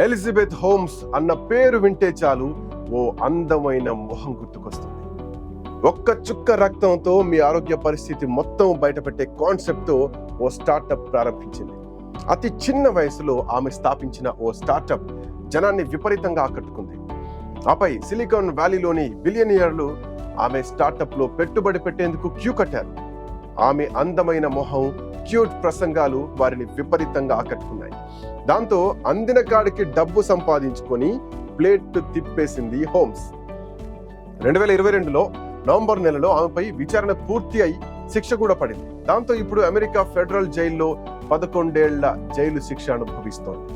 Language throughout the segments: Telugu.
ఎలిజబెత్ హోమ్స్ అన్న పేరు వింటే చాలు ఓ అందమైన మొహం గుర్తుకొస్తుంది. ఒక్క చుక్క రక్తంతో మీ ఆరోగ్య పరిస్థితి మొత్తం బయటపెట్టే కాన్సెప్ట్తో ఓ స్టార్టప్ ప్రారంభించింది. అతి చిన్న వయసులో ఆమె స్థాపించిన ఓ స్టార్టప్ జనాన్ని విపరీతంగా ఆకట్టుకుంది. ఆపై సిలికాన్ వ్యాలీలోని బిలియనియర్లు ఆమె స్టార్టప్ లో పెట్టుబడి పెట్టేందుకు క్యూ కట్టారు. ఆమె అందమైన మొహం, క్యూట్ ప్రసంగాలు వారిని విపరీతంగా ఆకట్టుకున్నాయి. దాంతో అందిన కాడికి డబ్బు సంపాదించుకొని ప్లేట్ తిప్పేసింది హోమ్స్. 2022లో నవంబర్ నెలలో ఆమెపై విచారణ పూర్తి అయి శిక్ష కూడా పడింది. దాంతో ఇప్పుడు అమెరికా ఫెడరల్ జైల్లో 11 ఏళ్ల జైలు శిక్ష అనుభవిస్తోంది.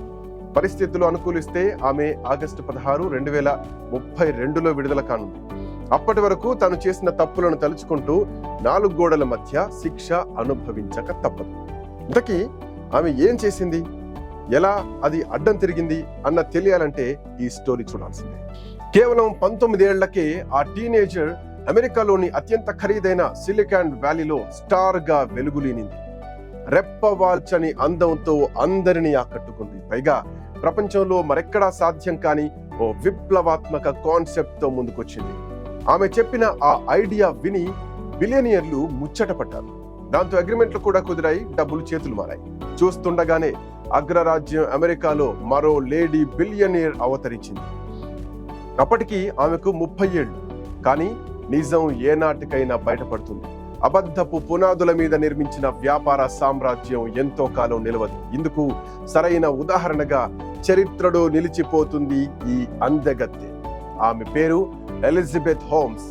పరిస్థితులు అనుకూలిస్తే ఆమె ఆగస్టు 16, 2032లో విడుదల కానుంది. అప్పటి వరకు తాను చేసిన తప్పులను తలుచుకుంటూ 4 గోడల మధ్య శిక్ష అనుభవించక తప్పదు. ఇంతకీ ఆమె ఏం చేసింది, ఎలా అది అడ్డం తిరిగింది అన్న తెలియాలంటే ఈ స్టోరీ చూడాల్సిందే. కేవలం 19 ఏళ్లకే ఆ టీనేజర్ అమెరికాలోని అత్యంత ఖరీదైన సిలికాన్ వ్యాలీలో స్టార్ గా వెలుగులీనింది. రెప్పవాల్చని అందంతో అందరినీ ఆకట్టుకుంది. పైగా ప్రపంచంలో మరెక్కడా సాధ్యం కాని ఓ విప్లవాత్మక కాన్సెప్ట్ తో ముందుకొచ్చింది. ఆమె చెప్పిన ఆ ఐడియా విని బిలియనియర్లు ముచ్చటపడ్డారు. దాంతో అగ్రిమెంట్లు కూడా కుదిరాయి, డబ్బులు చేతులు మారాయి. చూస్తుండగానే అగ్రరాజ్యం అమెరికాలో మరో లేడీ బిలియనియర్ అవతరించింది. అప్పటికి ఆమెకు 30 ఏళ్లు. కానీ నిజం ఏనాటికైనా బయటపడుతుంది. అబద్ధపు పునాదుల మీద నిర్మించిన వ్యాపార సామ్రాజ్యం ఎంతో కాలం నిలవదు. ఇందుకు సరైన ఉదాహరణగా చరిత్రలో నిలిచిపోతుంది ఈ అందగత్తె. ఆమె పేరు ఎలిజబెత్ హోమ్స్.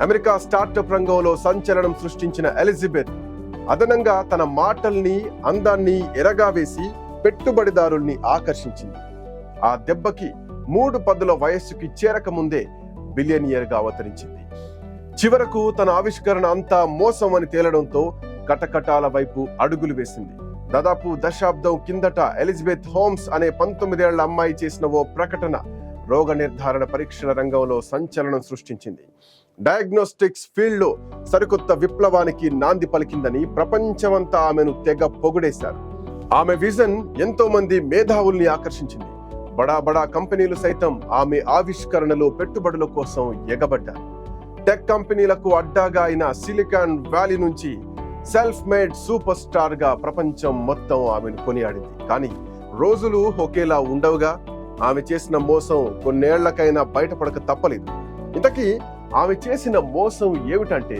అమెరికా స్టార్టప్ రంగంలో సంచలనం సృష్టించిన ఎలిజబెత్ అదనంగా తన మాటల్ని, అందాన్ని ఎరగా వేసి పెట్టుబడిదారుల్ని ఆకర్షించింది. ఆ దెబ్బకి 3 పదుల వయస్సుకి చేరక ముందే బిలియనియర్ గా అవతరించింది. చివరకు తన ఆవిష్కరణ అంతా మోసం అని తేలడంతో కటకటాల వైపు అడుగులు వేసింది. దాదాపు దశాబ్దం కిందట ఎలిజబెత్ హోమ్స్ అనే 19 ఏళ్ల అమ్మాయి చేసిన ఓ ప్రకటన రోగ నిర్ధారణ పరీక్షల రంగంలో సంచలనం సృష్టించింది. డయాగ్నోస్టిక్స్ ఫీల్డ్ లో సరికొత్త విప్లవానికి నాంది పలికిందని ప్రపంచమంతా ఆమెను తెగ పొగిడేశారు. ఆమె విజన్ ఎంతో మంది మేధావుల్ని ఆకర్షించింది. బడా కంపెనీలు సైతం ఆమె ఆవిష్కరణలో పెట్టుబడుల కోసం ఎగబడ్డారు. టెక్ కంపెనీలకు అడ్డాగా అయిన సిలికాన్ వ్యాలీ నుంచి సెల్ఫ్ మేడ్ సూపర్ స్టార్ గా ప్రపంచం మొత్తం ఆమెను కొనియాడింది. కానీ రోజులు ఒకేలా ఉండవుగా. ఆమె చేసిన మోసం కొన్నేళ్లకైనా బయటపడక తప్పలేదు. ఇంతకీ ఆమె చేసిన మోసం ఏమిటంటే,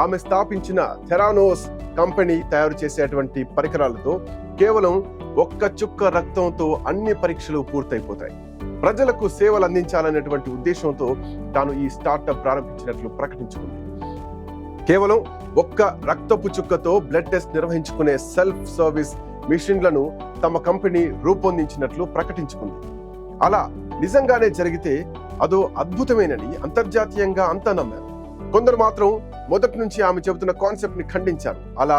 ఆమె స్థాపించిన థెరానోస్ కంపెనీ తయారు చేసేటువంటి పరికరాలతో కేవలం ఒక్క చుక్క రక్తంతో అన్ని పరీక్షలు పూర్తయిపోతాయి. ప్రజలకు సేవలు అందించాలనేటువంటి ఉద్దేశంతో తాను ఈ స్టార్టప్ ప్రారంభించినట్లు ప్రకటించుకుంది. కేవలం ఒక్క రక్తపు చుక్కతో బ్లడ్ టెస్ట్ నిర్వహించుకునే సెల్ఫ్ సర్వీస్ మిషన్లను తమ కంపెనీ రూపొందించినట్లు ప్రకటించుకుంది. అలా నిజంగానే జరిగితే అదో అద్భుతమేనని అంతర్జాతీయంగా అంతా నమ్మారు. కొందరు మాత్రం మొదటి నుంచి ఆమె చెబుతున్న కాన్సెప్ట్ ని ఖండించారు. అలా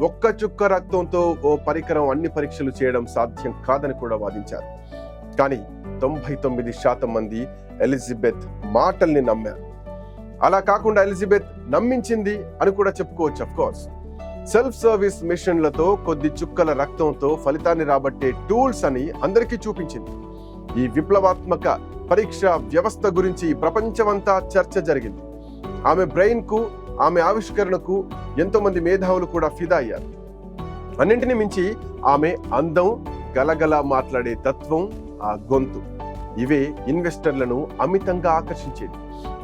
ఒక్క చుక్క రక్తంతో ఓ పరికరం అన్ని పరీక్షలు చేయడం సాధ్యం కాదని కూడా వాదించారు. కానీ 99% మంది ఎలిజబెత్ మాటల్ని నమ్మారు. అలా కాకుండా ఎలిజబెత్ నమ్మించింది అని కూడా చెప్పుకోవచ్చు. అఫ్ కోర్స్ సెల్ఫ్ సర్వీస్ మిషన్లతో కొద్ది చుక్కల రక్తంతో ఫలితాన్ని రాబట్టే టూల్స్ అని అందరికీ చూపించింది. ఈ విప్లవాత్మక పరీక్ష వ్యవస్థ గురించి ప్రపంచమంతా చర్చ జరిగింది. ఆమె బ్రెయిన్ కు, ఆమె ఆవిష్కరణకు ఎంతో మంది మేధావులు కూడా ఫిదా అయ్యారు. అన్నింటినీ మించి ఆమె అందం, గలగల మాట్లాడే తత్వం, ఆ గొంతు, ఇవే ఇన్వెస్టర్లను అమితంగా ఆకర్షించేది.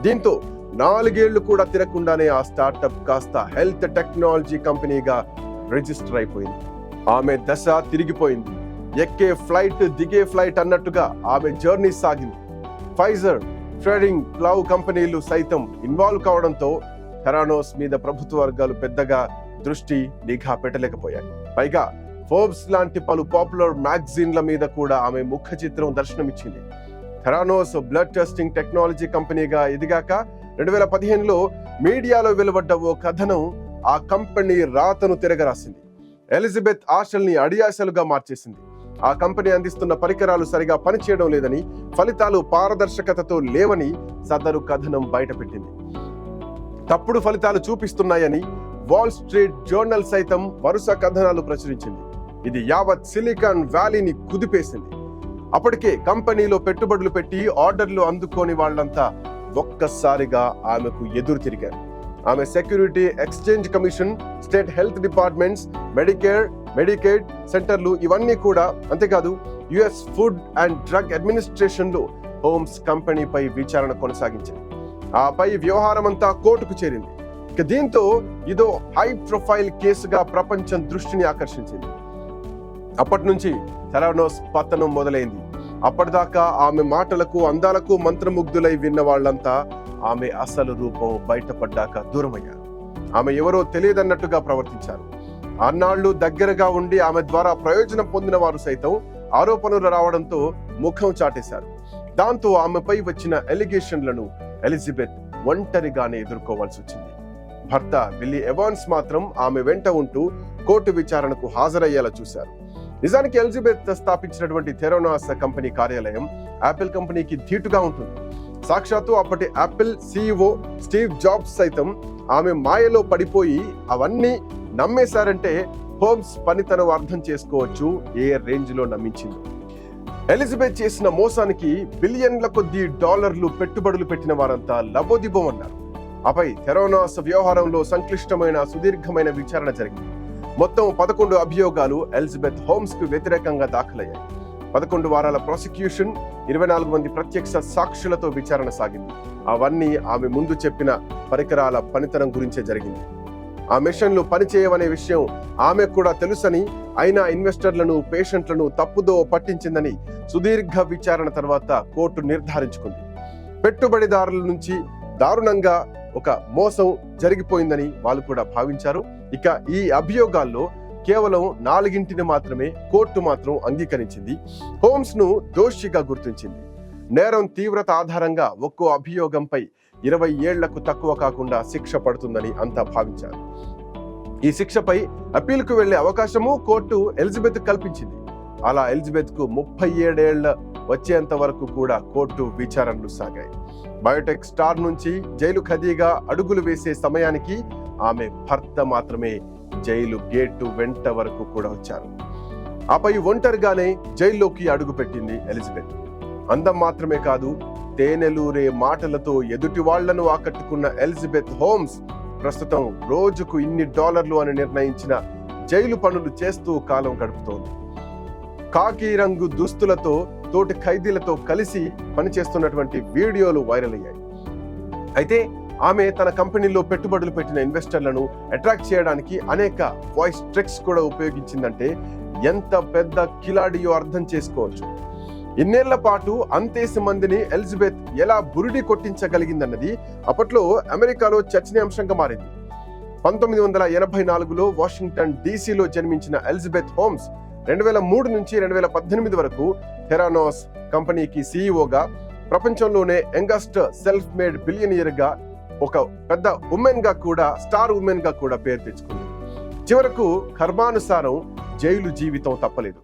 దీంతో 4 ఏళ్లు కూడా తిరగకుండానే ఆ స్టార్టప్ కాస్త హెల్త్ టెక్నాలజీ కంపెనీగా రిజిస్టర్ అయిపోయింది. ఆమె దశ తిరిగిపోయింది. ఎక్కే ఫ్లైట్, దిగే ఫ్లైట్ అన్నట్టుగా ఆమె జర్నీ సాగింది. ఫైజర్, ట్రేడింగ్, ప్లవ్ కంపెనీలు సైతం ఇన్వాల్వ్ కావడంతో థెరానోస్ మీద ప్రభుత్వ వర్గాలు పెద్దగా దృష్టి, నిఘా పెట్టలేకపోయాయి. పైగా ఫోర్బ్స్ లాంటి పలు పాపులర్ మ్యాగజైన్ల మీద కూడా ఆమె ముఖ చిత్రం దర్శనమిచ్చింది. థెరానోస్ బ్లడ్ టెస్టింగ్ టెక్నాలజీ కంపెనీగా ఎదిగాక 2015లో మీడియాలో వెలువడ్డ ఓ కథనం ఆ కంపెనీ రాతను తిరగరాసింది. ఎలిజబెత్ ఆశల్ని అడియాశలుగా మార్చేసింది. ఆ కంపెనీ అందిస్తున్న పరికరాలు సరిగా పనిచేయడం లేదని, ఫలితాలు పారదర్శకతతో లేవని సదరు కథనం బయటపెట్టింది. తప్పుడు ఫలితాలు చూపిస్తున్నాయని వాల్ స్ట్రీట్ జర్నల్ సైతం వరుస కథనాలు ప్రచురించింది. ఇది యావత్ సిలికాన్ వ్యాలీని కుదిపేసింది. అప్పటికే కంపెనీలో పెట్టుబడులు పెట్టి ఆర్డర్లు అందుకోని వాళ్ళంతా ఒక్కసారిగా ఆమెకు ఎదురు తిరిగారు. ఆమె security exchange commission, state health departments, Medicaid సెంటర్లు ఇవన్నీ కూడా, అంతేకాదు యుఎస్ ఫుడ్ అండ్ డ్రగ్ అడ్మినిస్ట్రేషన్లు హోమ్స్ కంపెనీపై విచారణ కొనసాగించారు. ఆపై వ్యవహారం అంతా కోర్టుకు చేరింది. ఇక దీంతో ఇదో హై ప్రొఫైల్ కేసుగా ప్రపంచం దృష్టిని ఆకర్షించింది. అప్పటి నుంచి థెరానోస్ పతనం మొదలైంది. అప్పటిదాకా ఆమె మాటలకు అందాలకు మంత్రముగ్ధులై విన్న వాళ్ళంతా ఆమె అసలు రూపం బయటపడ్డాక దూరమయ్యారు. ఆమె ఎవరో తెలియదన్నట్టుగా ప్రవర్తించారు. అన్నాళ్లు దగ్గరగా ఉండి ఆమె ద్వారా ప్రయోజనం పొందిన వారు సైతం ఆరోపణలు రావడంతో ముఖం చాటేశారు. దాంతో ఆమెపై వచ్చిన ఎలిగేషన్లను ఎలిజబెత్ ఒంటరిగానే ఎదుర్కోవాల్సి వచ్చింది. భర్త విల్లీ ఎవాన్స్ మాత్రం ఆమె వెంట ఉంటూ కోర్టు విచారణకు హాజరయ్యేలా చూశారు. నిజానికి ఎలిజబెత్ స్థాపించినటువంటి థెరానోస్ కంపెనీ కార్యాలయం యాపిల్ కంపెనీకి ధీటుగా ఉంటుంది. సాక్షాత్తు అప్పటి యాపిల్ CEO స్టీవ్ జాబ్స్ సైతం ఆమె మాయలో పడిపోయి అవన్నీ నమ్మేశారంటే హోమ్స్ పనితనం అర్థం చేసుకోవచ్చు ఏ రేంజ్ లో నమ్మించింది. ఎలిజబెత్ చేసిన మోసానికి బిలియన్ల కొద్దీ డాలర్లు పెట్టుబడులు పెట్టిన వారంతా లబోదిబోమన్నారు. ఆపై థెరానోస్ వ్యవహారంలో సంక్లిష్టమైన సుదీర్ఘమైన విచారణ జరిగింది. మొత్తం 11 అభియోగాలు ఎలిజబెత్ హోమ్స్ కు వ్యతిరేకంగా దాఖలయ్యాయి. 11 వారాల ప్రాసిక్యూషన్, 24 మంది ప్రత్యక్ష సాక్షులతో విచారణ సాగింది. అవన్నీ ఆమె ముందు చెప్పిన పరికరాల పనితనం గురించే జరిగింది. ఆ మిషన్లు పనిచేయవనే విషయం ఆమె కూడా తెలుసని, అయినా ఇన్వెస్టర్లను, పేషెంట్లను తప్పుదో పట్టించిందని సుదీర్ఘ విచారణ తర్వాత కోర్టు నిర్ధారించుకుంది. పెట్టుబడిదారుల నుంచి దారుణంగా ఒక మోసం జరిగిపోయిందని వాళ్ళు కూడా భావించారు. ఇక ఈ అభియోగాల్లో కేవలం 4 మాత్రమే కోర్టు మాత్రం అంగీకరించింది. హోమ్స్ ను దోషిగా గుర్తించింది. నేరం తీవ్రత ఆధారంగా ఒక్కో అభియోగంపై 20 ఏళ్లకు తక్కువ కాకుండా శిక్ష పడుతుందని అంతా భావించారు. ఈ శిక్షపై అప్పీల్ కు వెళ్లే అవకాశము కోర్టు ఎలిజబెత్ కల్పించింది. అలా ఎలిజబెత్ కు 37 ఏళ్ల వచ్చేంత వరకు కూడా కోర్టు విచారణలు సాగాయి. బయోటెక్ స్టార్ నుంచి జైలు ఖైదీగా అడుగులు వేసే సమయానికి ఆమె భర్త మాత్రమే జైలు గేటు వెంట వరకు కూడా వచ్చారు. ఆపై ఒంటరిగానే జైల్లోకి అడుగుపెట్టింది ఎలిజబెత్. అందం మాత్రమే కాదు, తేనెలూరే మాటలతో ఎదుటి వాళ్లను ఆకట్టుకున్న ఎలిజబెత్ హోమ్స్ ప్రస్తుతం రోజుకు ఇన్ని డాలర్లు అని నిర్ణయించిన జైలు పనులు చేస్తూ కాలం గడుపుతోంది. కాకి రంగు దుస్తులతో తోటి ఖైదీలతో కలిసి పనిచేస్తున్నటువంటి వీడియోలు వైరల్ అయ్యాయి. అయితే ఆమె తన కంపెనీలో పెట్టుబడులు పెట్టిన ఇన్వెస్టర్లను అట్రాక్ట్ చేయడానికి అనేక వాయిస్ ట్రిక్స్ కూడా ఉపయోగించిందంటే ఎంత పెద్ద కిలాడియో అర్థం చేసుకోవచ్చు. ఇన్నేళ్ల పాటు అంతేసి మందిని ఎలిజబెత్ ఎలా బురిడి కొట్టించగలిగిందన్నది అప్పట్లో అమెరికాలో చర్చనీయాంశంగా మారింది. 1984లో వాషింగ్టన్ DCలో జన్మించిన ఎలిజబెత్ హోమ్స్ 2003 నుంచి 2018 వరకు థెరానోస్ కంపెనీకి CEOగా, ప్రపంచంలోనే యంగెస్ట్ సెల్ఫ్ మేడ్ బిలియనియర్ గా, ఒక పెద్ద ఉమెన్ గా కూడా, స్టార్ ఉమెన్ గా కూడా పేరు తెచ్చుకుంది. చివరకు కర్మానుసారం జైలు జీవితం తప్పలేదు.